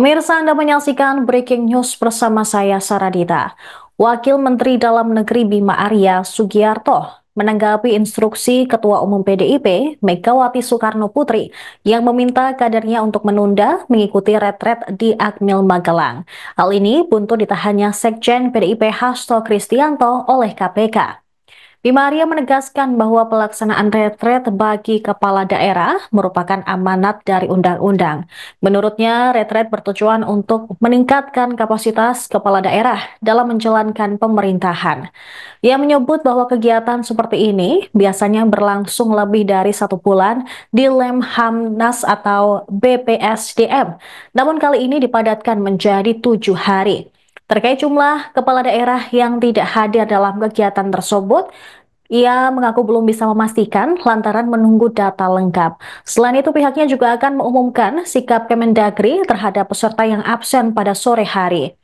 Pemirsa, Anda menyaksikan Breaking News bersama saya, Saradita. Wakil Menteri Dalam Negeri Bima Arya Sugiarto menanggapi instruksi Ketua Umum PDIP, Megawati Soekarno Putri, yang meminta kadernya untuk menunda mengikuti retret di Akmil Magelang. Hal ini buntu ditahannya Sekjen PDIP Hasto Kristianto oleh KPK. Bima Arya menegaskan bahwa pelaksanaan retret bagi kepala daerah merupakan amanat dari undang-undang. Menurutnya, retret bertujuan untuk meningkatkan kapasitas kepala daerah dalam menjalankan pemerintahan. Ia menyebut bahwa kegiatan seperti ini biasanya berlangsung lebih dari 1 bulan di Lemhamnas atau BPSDM. Namun kali ini dipadatkan menjadi 7 hari. Terkait jumlah kepala daerah yang tidak hadir dalam kegiatan tersebut, ia mengaku belum bisa memastikan lantaran menunggu data lengkap. Selain itu, pihaknya juga akan mengumumkan sikap Kemendagri terhadap peserta yang absen pada sore hari.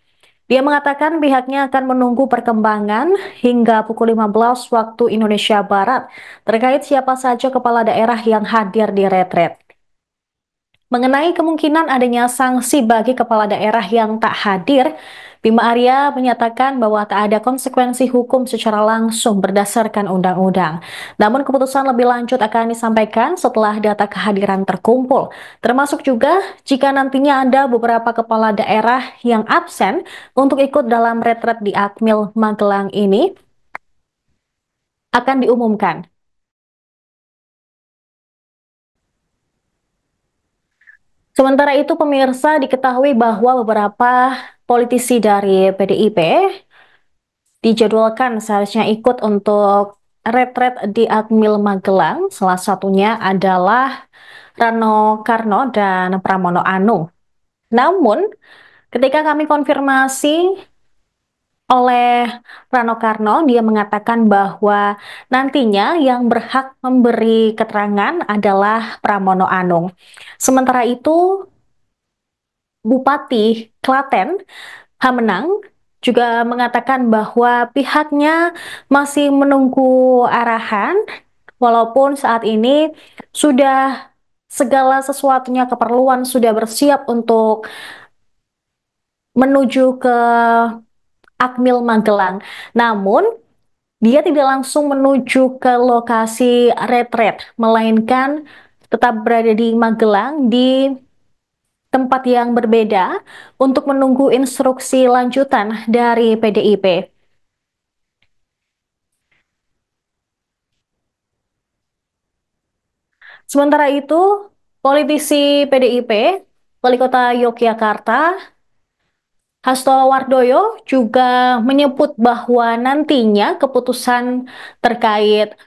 Dia mengatakan pihaknya akan menunggu perkembangan hingga pukul 15 waktu Indonesia Barat terkait siapa saja kepala daerah yang hadir di retret. Mengenai kemungkinan adanya sanksi bagi kepala daerah yang tak hadir, Bima Arya menyatakan bahwa tak ada konsekuensi hukum secara langsung berdasarkan undang-undang. Namun keputusan lebih lanjut akan disampaikan setelah data kehadiran terkumpul, termasuk juga jika nantinya ada beberapa kepala daerah yang absen untuk ikut dalam retret di Akmil Magelang ini akan diumumkan. Sementara itu, pemirsa, diketahui bahwa beberapa politisi dari PDIP dijadwalkan seharusnya ikut untuk retret di Akmil Magelang. Salah satunya adalah Rano Karno dan Pramono Anung. Namun, ketika kami konfirmasi oleh Rano Karno, dia mengatakan bahwa nantinya yang berhak memberi keterangan adalah Pramono Anung. Sementara itu, Bupati Klaten Hamenang juga mengatakan bahwa pihaknya masih menunggu arahan, walaupun saat ini sudah segala sesuatunya keperluan sudah bersiap untuk menuju ke Akmil Magelang. Namun, dia tidak langsung menuju ke lokasi retret, melainkan tetap berada di Magelang di tempat yang berbeda untuk menunggu instruksi lanjutan dari PDIP. Sementara itu, politisi PDIP, Wali Kota Yogyakarta, Hasto Wardoyo juga menyebut bahwa nantinya keputusan terkait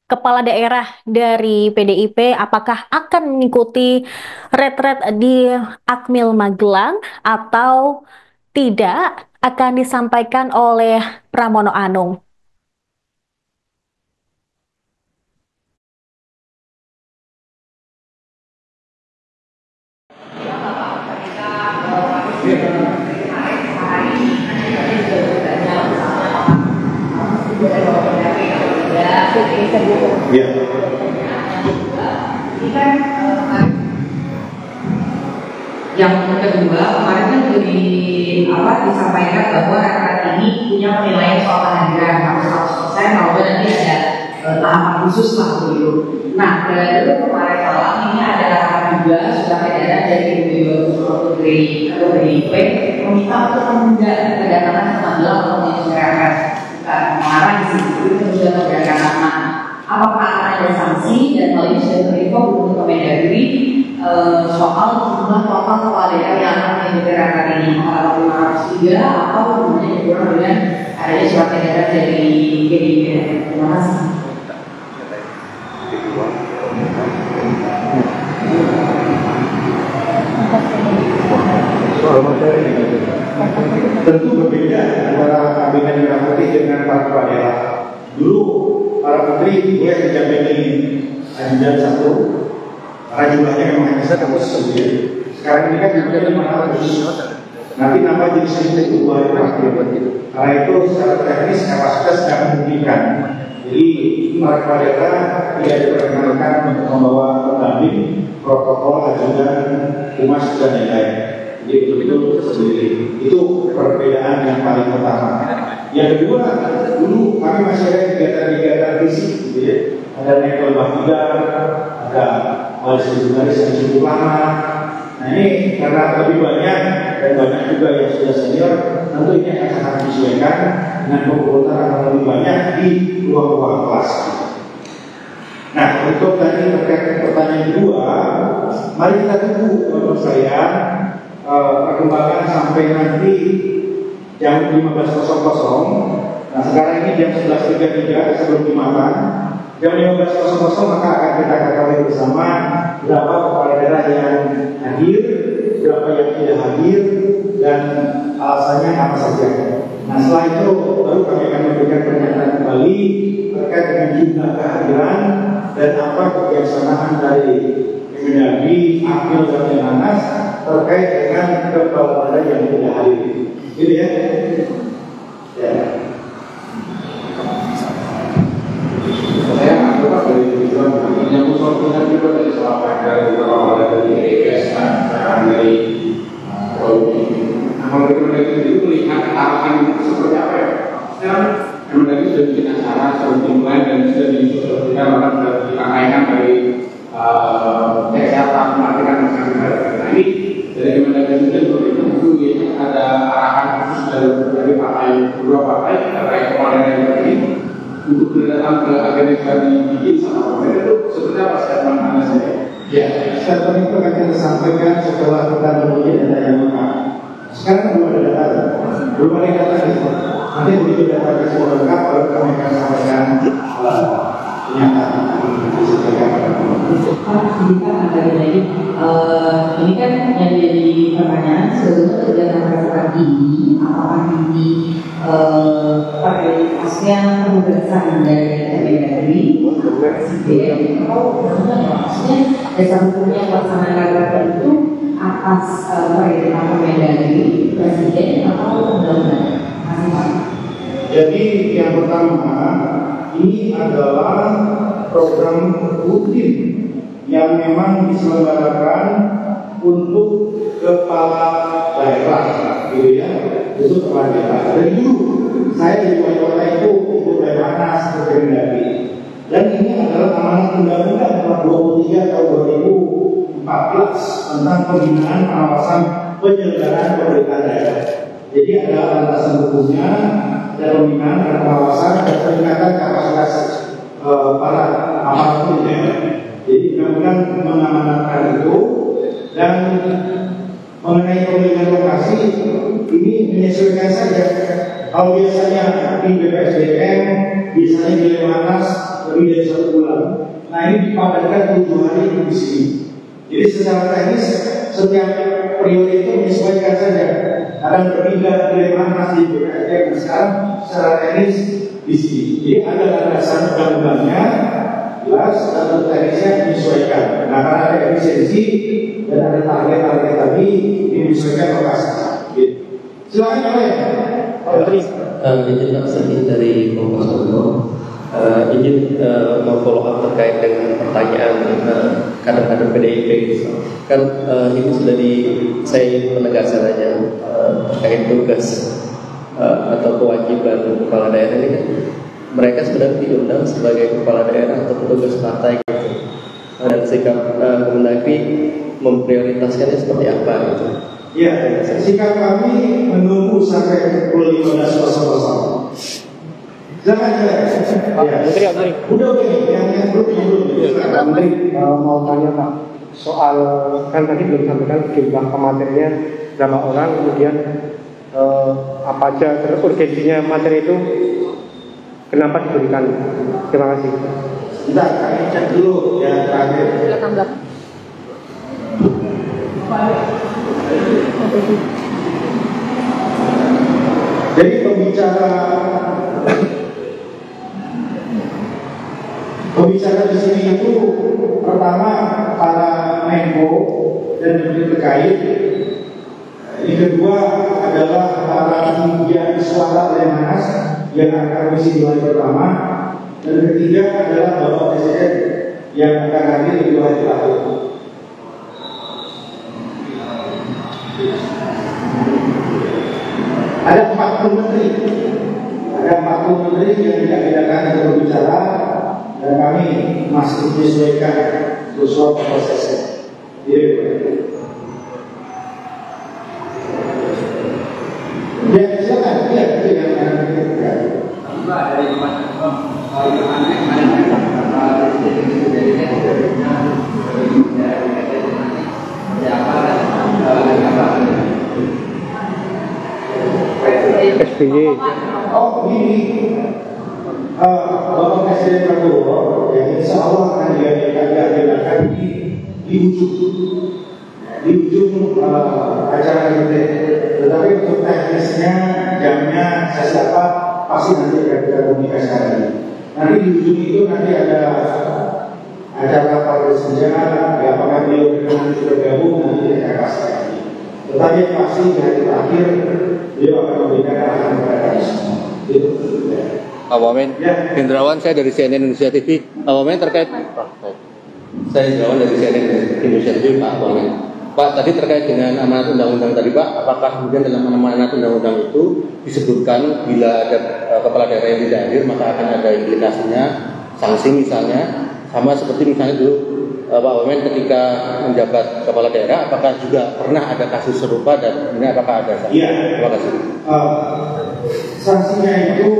kepala daerah dari PDIP apakah akan mengikuti retret di Akmil Magelang atau tidak akan disampaikan oleh Pramono Anung. Ya. Yang kedua, kemarin kan juga disampaikan bahwa retret ini punya penilaian soal kehadiran harus 100%, kalau nanti ada tahapan khusus lah begitu. Nah, dari kemarin malam ini ada arahan juga sudah edaran dari Putri atau PDIP meminta untuk menunda kedatangan ke Magelang untuk masyarakat, bukan melarang sih, itu sudah kedatangan. Apakah akan ada sanksi dan hal ini sudah terinfo untuk Kemendagri soal jumlah total kepala daerah yang akan mengikuti retret ini, apakah 503 atau kemudian dikurang dengan adanya surat edaran dari PDIP. Terima kasih. Soal materi tentu berbeda antara kabinet merah putih dengan para kepala daerah. Dulu para menteri boleh dijamin ajudan satu, karena jumlahnya memang hanya satu sendiri. Sekarang ini kan jumlahnya 500. Nanti nambah jadi 1.000 hari terakhir. Karena itu secara teknis kapasitas tidak memungkinkan Jadi para kepala daerah tidak diperkenankan untuk membawa pendamping, protokol, ajudan, humas dan lain-lain. Jadi betul-betul sendiri. Itu perbedaan yang paling pertama. Yang kedua, dulu kami masih ada kegiatan-kegiatan fisik, gitu ya. Ada naik ke lembah tiga, ada baris yang cukup lama. Nah ini karena lebih banyak dan banyak juga yang sudah senior, tentu ini akan sangat disesuaikan dengan pengumpulan akan lebih banyak di ruang-ruang kelas. Nah untuk tadi terkait pertanyaan kedua, mari kita tunggu menurut saya perkembangan sampai nanti jam 15.00. Nah sekarang ini jam 11.33 sebelum dimakan. Jam 15.00 maka akan kita ketahui bersama berapa kepala daerah yang hadir, berapa yang tidak hadir, dan alasannya apa saja. Nah setelah itu baru kami akan memberikan pernyataan kembali terkait dengan jumlah kehadiran dan apa kebijaksanaan dari Kemendagri, Akil dan Lemhanas terkait dengan kepala daerah yang tidak hadir. Gitu ya. Ya. Saya anggap dari tujuan yang usul-usul juga dari selama dari beberapa dari EKS dari Kemendagri itu melihat arahan seperti apa ya? Sekarang Kemendagri sudah bikin acara sudah dimulai dan sudah disosialisasikan bahkan sudah dirangkaikan dari kesehatan pelatihan masyarakat. Nah ini dari Kemendagri sendiri itu ada arahan khusus dari partai kedua partai terkait kepala daerah ini untuk datang ke agenda yang dibikin sama pemerintah itu seperti apa statement Anda sendiri? Ya, statement itu akan kita sampaikan setelah kita memiliki data yang lengkap. Sekarang belum ada data, belum ada data itu. Nanti begitu data kita sudah lengkap, baru kami akan sampaikan pernyataan disampaikan pada pemerintah. Kita akan lagi, ini kan yang jadi pertanyaan sebetulnya kegiatan restoran ini apakah ini prioritasnya penugasan dari Kemendagri, Presiden, atau maksudnya dasar hukumnya pelaksanaan rakernas itu atas perintah Kemendagri, Presiden atau undang-undang masing-masing? Jadi yang pertama ini adalah program rutin yang memang diselenggarakan untuk kepala daerah, gitu ya, itu kepala daerah. Dari dulu saya di wali kota itu ikut Lemhanas ke Kemendagri, dan ini adalah amanat undang-undang nomor 23 tahun 2014 tentang pembinaan pengawasan penyelenggaraan pemerintahan daerah. Jadi ada landasan hukumnya dan pembinaan dan pengawasan dan peningkatan kapasitas para aparatur daerah. Jadi undang-undang mengamanatkan itu, dan mengenai pemilihan lokasi ini menyesuaikan saja. Kalau biasanya di BPSDM, biasanya di Lemhanas lebih dari 1 bulan. Nah ini dipadatkan 7 hari di sini. Jadi secara teknis setiap periode itu menyesuaikan saja. Kadang berpindah di Lemhanas di BPSDM, sekarang secara teknis di sini. Jadi ada landasan undang-undangnya jelas dan teknisnya menyesuaikan. Nah karena ada efisiensi dan ada target-target tadi menyesuaikan lokasi. Silakan oleh Menteri. Izin sedikit dari Kompas.com. Izin follow up terkait dengan pertanyaan kader-kader PDIP. Kan ini sudah saya ingin menegaskan aja terkait tugas atau kewajiban kepala daerah ini kan mereka sebenarnya diundang sebagai kepala daerah atau petugas partai gitu. Dan sikap Kemendagri memprioritaskannya seperti apa gitu. Ya, sikap kami menunggu sampai pukul 15.00. Jangan ya. Menteri. Udah yang belum. Menteri mau tanya Pak soal kan tadi belum sampaikan jumlah pematerinya berapa orang, kemudian apa aja urgensinya materi itu, kenapa diberikan? Terima kasih. Kita kami cek dulu yang terakhir. Jadi pembicara di sini itu pertama para Menko dan menteri terkait. Yang kedua adalah para media suara Lemhanas yang akan misi di hari pertama. Dan ketiga adalah Bapak Presiden yang akan hadir di 2 hari lalu. Ada 40 menteri. Ada 40 menteri yang tidak bedakan untuk berbicara, dan kami masih menyesuaikan sesuai prosesnya. Ya, silakan. Ya, itu yang akan kita. SBY. Oh, begini. Bapak Presiden Prabowo yang insya Allah akan diadakan di ujung acara kita. Tetapi untuk teknisnya, jamnya, siapa pasti nanti akan kita komunikasikan lagi. Nanti di ujung itu nanti ada acara partai senja, ya apakah beliau nanti bergabung, nanti kita kasih lagi. Tetapi yang pasti di hari terakhir beliau akan memberikan arahan kepada kami semua. Pak Wamen, ya. Hendrawan, saya dari CNN Indonesia TV. Pak Wamen terkait, saya Hendrawan dari CNN Indonesia TV, Pak Wamen. Pak, tadi terkait dengan amanat undang-undang tadi, Pak, apakah kemudian dalam amanat undang-undang itu disebutkan bila ada kepala daerah yang tidak hadir maka akan ada implikasinya, sanksi misalnya, sama seperti misalnya dulu Pak Wamen ketika menjabat kepala daerah, apakah juga pernah ada kasus serupa dan ini apakah ada sanksi? Iya. Terima kasih. Sanksinya itu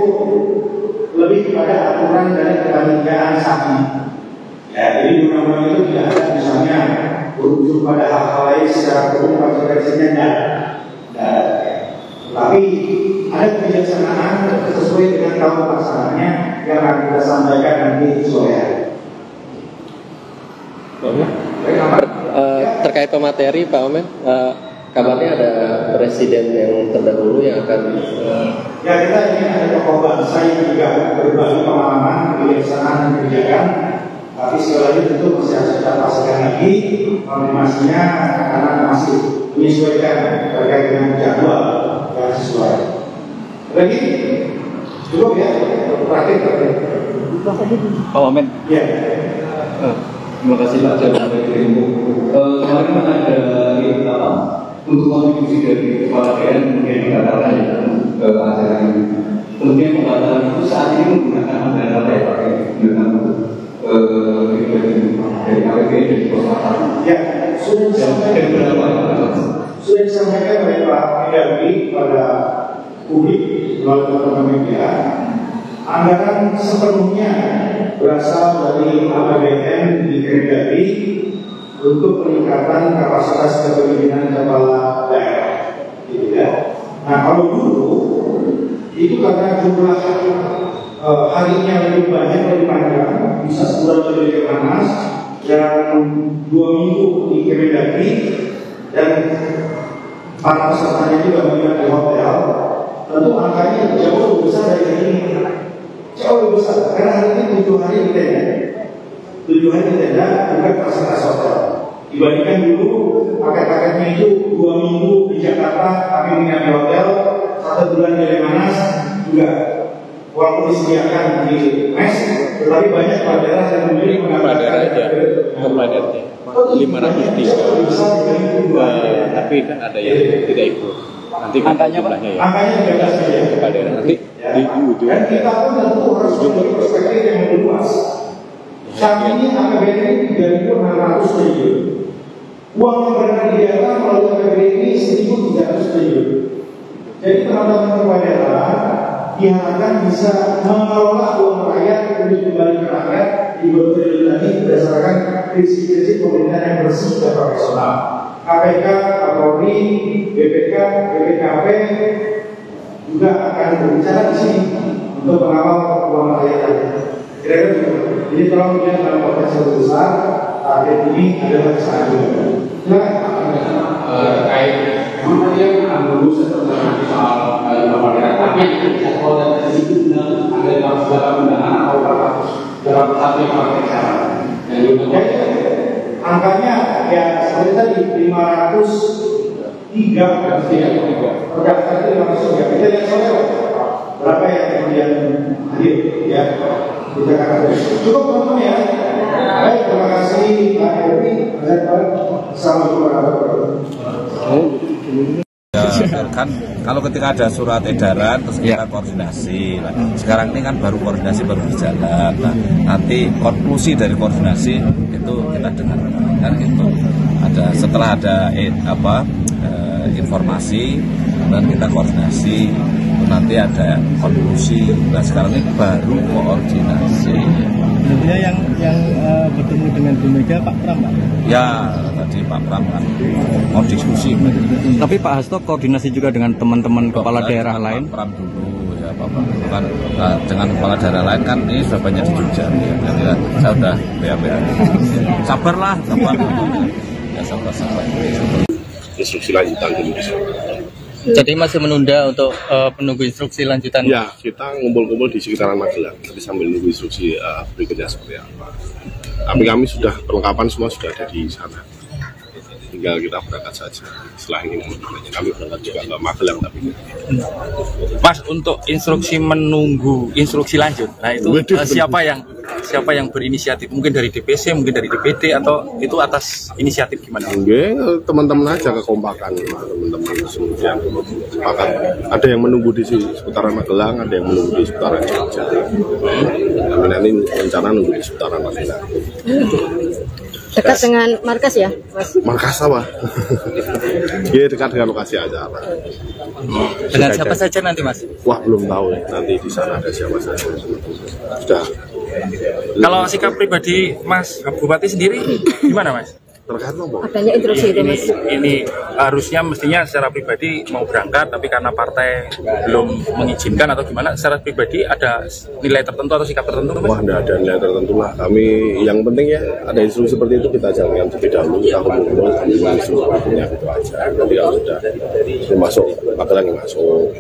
lebih kepada aturan dari kepanitiaan saksi. Ya, jadi undang-undang itu tidak ada misalnya berujung pada hal-hal lain secara umum konsekuensinya tidak. Tapi ada kebijaksanaan sesuai dengan tahun pelaksananya yang akan kita sampaikan nanti sore. Terkait pemateri Pak Omen, kabarnya ada presiden yang terdahulu yang akan ya, kita ingin ada tokoh bangsa yang juga berbagi pengalaman, kebijaksanaan dan kebijakan. Tapi sekali lagi tentu masih harus kita pastikan lagi konfirmasinya karena masih menyesuaikan terkait dengan jadwal yang sesuai. Lagi cukup ya, terakhir. Pak Wamen. Ya. Terima kasih Pak Jabatan dari kemarin ada untuk kontribusi dari kepala daerah kemudian dikatakan ke acara ini. Kemudian pembatalan itu saat ini menggunakan anggaran apa ya Pak? Dengan dari APBN dan kota. Ya, sudah disampaikan oleh Pak Mendagri pada publik melalui teman-teman media. Anggaran sepenuhnya berasal dari APBN di Kemendagri untuk peningkatan kapasitas kepemimpinan kepala daerah. Gitu ya. Nah, kalau dulu itu karena jumlah harinya lebih banyak dari panjang, bisa sebulan lebih panas dan 2 minggu di Kemendagri dan para pesertanya juga banyak di hotel. Tentu angkanya jauh lebih besar dari ini. Jauh lebih besar, karena hari ini 7 hari di tenda. 7 hari di tenda bukan fasilitas hotel. Dibandingkan dulu paket-paketnya itu 2 minggu di Jakarta, tapi menginap di hotel, 1 bulan di Lemanas juga walaupun disediakan di mes, tetapi banyak daerah yang memilih mengatakan kepala daerahnya 503. Tapi kan ada yang tidak ikut. Nanti angkanya jumlahnya ya. Angkanya juga saja kepala daerah nanti di ujung. Dan kita pun tentu harus memiliki perspektif yang lebih luas. Saat ini APBN ini 3.600 triliun. Uang yang beredar di daerah melalui APBN ini 1.300 triliun. Jadi teman-teman kepala daerah diharapkan bisa mengelola uang rakyat untuk kembali ke rakyat di triliun tadi berdasarkan prinsip-prinsip pemerintahan yang bersih dan profesional. KPK, Kapolri, BPK, BPKP juga akan berbicara di sini untuk mengawal uang rakyat tadi. Kira-kira begitu. Jadi tolong lihat dalam konteks yang besar, target ini adalah kesalahan juga. Silakan. Terkait memang tadi yang dulu setelah soal kepala daerah, tapi kalau dari situ benar ada dalam segala undangan atau harus dalam satu yang pakai cara. Angkanya ya seperti tadi 503 terdaftar itu 503. Kita lihat saja berapa yang kemudian hadir ya. kita akan ada. Cukup teman-teman ya. Baik, terima kasih Pak Henry. Assalamualaikum warahmatullahi wabarakatuh. Ya, kan kalau ketika ada surat edaran terus kita koordinasi. Nah, sekarang ini kan baru koordinasi baru berjalan. Nah, nanti konklusi dari koordinasi itu kita dengar kan gitu. Setelah ada informasi dan kita koordinasi nanti ada konklusi. Nah, sekarang ini baru koordinasi. Sebenarnya yang bertemu dengan Bu Mega Pak Pram, Pak? Ya, tadi Pak Pram kan mau diskusi. Tapi Pak Hasto koordinasi juga dengan teman-teman kepala daerah lain? Pak Pram dulu ya Pak Pram. Bukan dengan kepala daerah lain kan ini sudah banyak di Jogja. Ya. Jadi saya udah BA. Sabarlah, sabar. Ya sabar. Instruksi lanjutan dulu. Jadi masih menunda untuk menunggu instruksi lanjutan? Ya, kita ngumpul-ngumpul di sekitaran Magelang, tapi sambil menunggu instruksi berikutnya seperti apa. Tapi kami sudah, perlengkapan semua sudah ada di sana. Tinggal kita berangkat saja. Setelah ini kami berangkat juga ke Magelang. Tapi Mas, untuk instruksi menunggu instruksi lanjut, nah itu siapa yang berinisiatif? Mungkin dari DPC, mungkin dari DPD, atau itu atas inisiatif gimana? enggak, teman-teman aja kekompakan teman-teman kemudian sepakat. Ada yang menunggu di seputaran Magelang, ada yang menunggu di seputaran Jogja. Kami nanti rencana nunggu di seputaran Magelang. Dekat dengan markas ya, Mas? Markas apa? Dia dekat dengan lokasi acara. Dengan siapa saja nanti, Mas? Wah, belum tahu ya. Nanti di sana ada siapa saja. Sudah. Kalau sikap pribadi Mas Bupati sendiri gimana, Mas? Terkait apa? Adanya instruksi itu, Mas. Ini harusnya mestinya secara pribadi mau berangkat, tapi karena partai belum mengizinkan atau gimana, secara pribadi ada nilai tertentu atau sikap tertentu, Mas? Wah, tidak ada nilai tertentu lah. Kami yang penting ya ada instruksi seperti itu kita jalankan terlebih dahulu. Kita kumpul kami instruksinya itu aja. Nanti kalau sudah masuk Magelang masuk.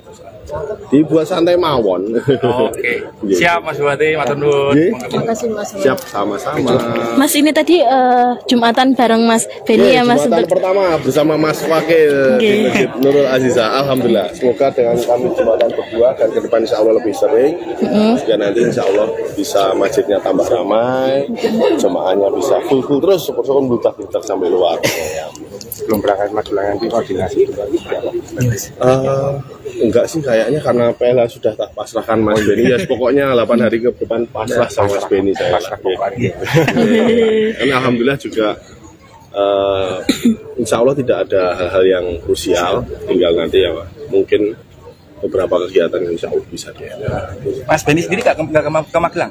Dibuat santai mawon. Oke. Siap Mas Bupati, matur nuwun. Terima kasih Mas. Siap, sama-sama. Mas, ini tadi Jumatan bareng Mas Beni ya Mas. Jumatan pertama bersama Mas Wakil di Masjid Nurul Aziza. Alhamdulillah. Semoga dengan kami Jumatan berdua dan ke depan insya Allah lebih sering. Dan nanti insya Allah bisa masjidnya tambah ramai, jemaahnya bisa full terus, syukur-syukur bludak-bludak sampai luar. Belum berangkat Magelang nanti koordinasi enggak sih kayaknya karena PLH sudah tak pasrahkan Mas Beni ya pokoknya 8 hari ke depan pasrah sama Mas Beni saya. Ini alhamdulillah juga insya Allah tidak ada hal-hal yang krusial, tinggal nanti ya mungkin beberapa kegiatan yang insya Allah bisa Mas Beni sendiri nggak ke Magelang?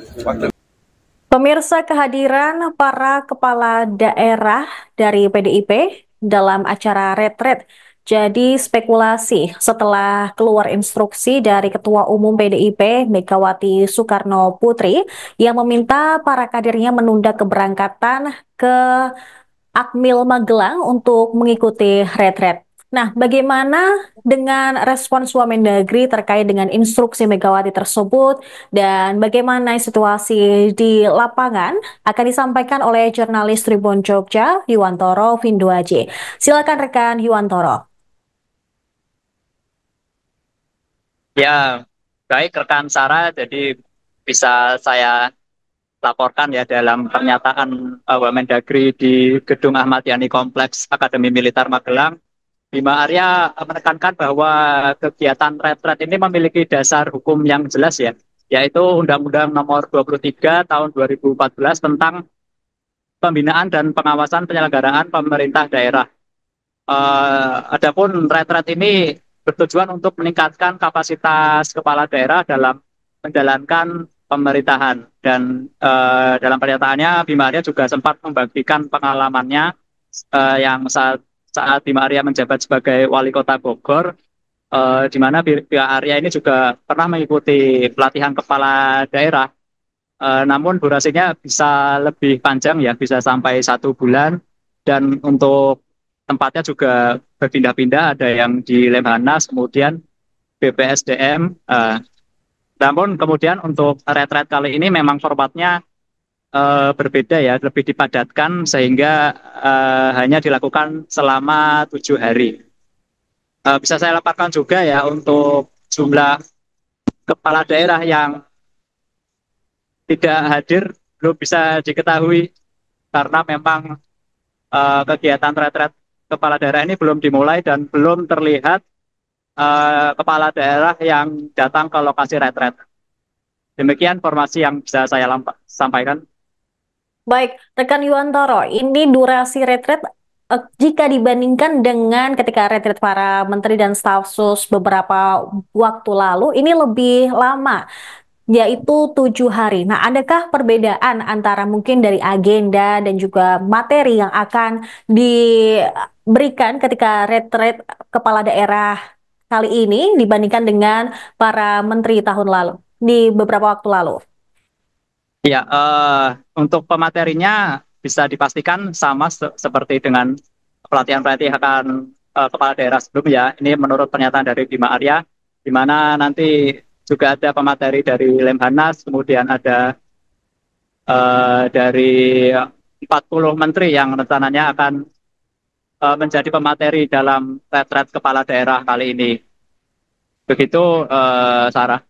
Pemirsa, kehadiran para kepala daerah dari PDIP dalam acara retret jadi spekulasi setelah keluar instruksi dari Ketua Umum PDIP Megawati Soekarno Putri yang meminta para kadernya menunda keberangkatan ke Akmil Magelang untuk mengikuti retret. Nah, bagaimana dengan respons Wamendagri terkait dengan instruksi Megawati tersebut dan bagaimana situasi di lapangan akan disampaikan oleh jurnalis Tribun Jogja, Yuwantoro Vinduaji. Silakan rekan Yuwantoro. Ya, baik rekan Sarah, jadi bisa saya laporkan ya dalam pernyataan Wamendagri di Gedung Ahmad Yani Kompleks Akademi Militer Magelang. Bima Arya menekankan bahwa kegiatan retret ini memiliki dasar hukum yang jelas ya, yaitu Undang-Undang Nomor 23 Tahun 2014 tentang pembinaan dan pengawasan penyelenggaraan pemerintah daerah. Adapun retret ini bertujuan untuk meningkatkan kapasitas kepala daerah dalam menjalankan pemerintahan dan dalam pernyataannya Bima Arya juga sempat membagikan pengalamannya yang saat Bima Arya menjabat sebagai wali kota Bogor, di mana Bima Arya ini juga pernah mengikuti pelatihan kepala daerah, namun durasinya bisa lebih panjang ya, bisa sampai 1 bulan, dan untuk tempatnya juga berpindah-pindah, ada yang di Lemhanas, kemudian BPSDM, namun kemudian untuk retret kali ini memang formatnya berbeda ya, lebih dipadatkan sehingga hanya dilakukan selama 7 hari. Bisa saya laporkan juga ya untuk jumlah kepala daerah yang tidak hadir belum bisa diketahui karena memang kegiatan retret kepala daerah ini belum dimulai dan belum terlihat kepala daerah yang datang ke lokasi retret. Demikian informasi yang bisa saya sampaikan. Baik, rekan Yuwantoro, ini durasi retret jika dibandingkan dengan ketika retret para menteri dan staf sus beberapa waktu lalu, ini lebih lama, yaitu 7 hari. Nah, adakah perbedaan antara mungkin dari agenda dan juga materi yang akan diberikan ketika retret kepala daerah kali ini dibandingkan dengan para menteri tahun lalu, di beberapa waktu lalu? Ya, untuk pematerinya bisa dipastikan sama seperti dengan pelatihan-pelatihan kepala daerah sebelumnya. Ini menurut pernyataan dari Bima Arya, di mana nanti juga ada pemateri dari Lemhanas, kemudian ada dari 40 menteri yang rencananya akan menjadi pemateri dalam retret kepala daerah kali ini. Begitu, Sarah.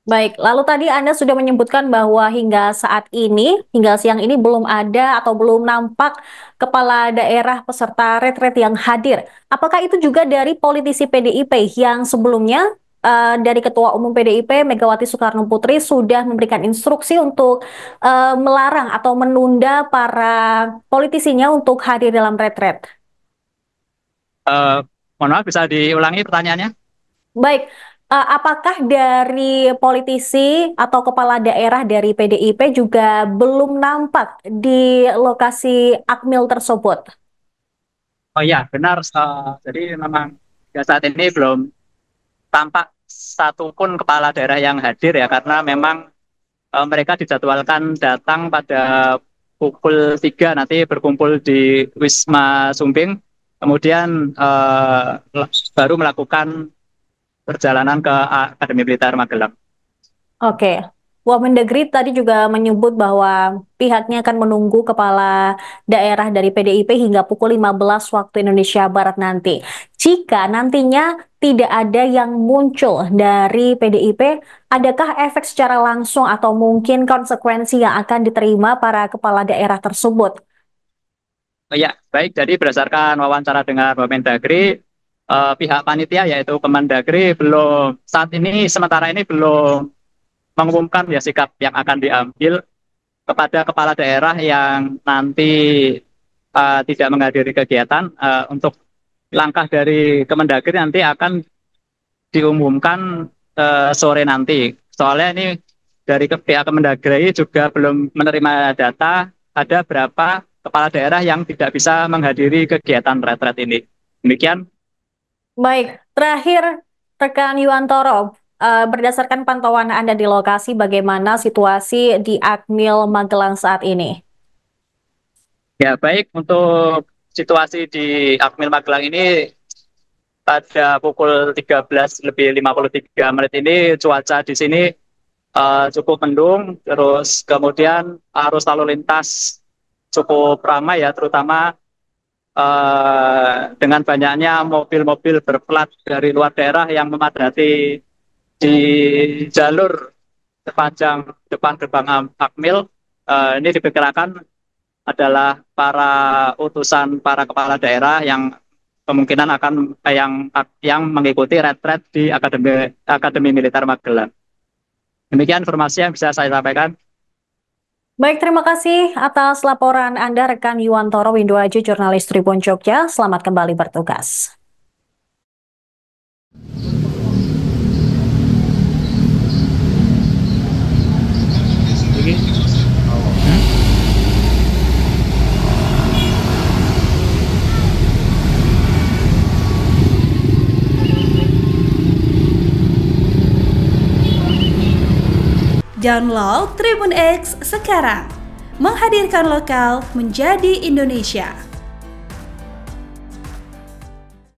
Baik, lalu tadi Anda sudah menyebutkan bahwa hingga saat ini, hingga siang ini belum ada atau belum nampak kepala daerah peserta retret yang hadir. Apakah itu juga dari politisi PDIP yang sebelumnya dari Ketua Umum PDIP Megawati Soekarno Putri sudah memberikan instruksi untuk melarang atau menunda para politisinya untuk hadir dalam retret? Mohon maaf, bisa diulangi pertanyaannya? Baik. Apakah dari politisi atau kepala daerah dari PDIP juga belum nampak di lokasi akmil tersebut? Oh iya, benar. Jadi memang saat ini belum tampak satupun kepala daerah yang hadir ya, karena memang mereka dijadwalkan datang pada pukul 3 nanti berkumpul di Wisma Sumbing, kemudian baru melakukan perjalanan ke Akademi Militer Magelang. Oke. Wamendagri tadi juga menyebut bahwa pihaknya akan menunggu kepala daerah dari PDIP hingga pukul 15 waktu Indonesia Barat nanti. Jika nantinya tidak ada yang muncul dari PDIP, adakah efek secara langsung atau mungkin konsekuensi yang akan diterima para kepala daerah tersebut? Ya, baik. Jadi berdasarkan wawancara dengan Wamendagri, pihak panitia yaitu Kemendagri belum saat ini sementara ini belum mengumumkan ya sikap yang akan diambil kepada kepala daerah yang nanti tidak menghadiri kegiatan. Untuk langkah dari Kemendagri nanti akan diumumkan sore nanti. Soalnya ini dari pihak Kemendagri juga belum menerima data ada berapa kepala daerah yang tidak bisa menghadiri kegiatan retret ini. Demikian. Baik, terakhir rekan Yuwantoro, berdasarkan pantauan Anda di lokasi, bagaimana situasi di Akmil Magelang saat ini? Ya, baik, untuk situasi di Akmil Magelang ini pada pukul 13:53 ini cuaca di sini cukup mendung, terus kemudian arus lalu lintas cukup ramai ya, terutama dengan banyaknya mobil-mobil berplat dari luar daerah yang memadati di jalur sepanjang depan gerbang Akmil. Ini diperkirakan adalah para utusan para kepala daerah yang kemungkinan akan yang mengikuti retret di Akademi Militer Magelang. Demikian informasi yang bisa saya sampaikan. Baik, terima kasih atas laporan Anda rekan Yuwantoro Windoaji, jurnalis Tribun Jogja. Selamat kembali bertugas. Download Tribun X sekarang, menghadirkan lokal menjadi Indonesia.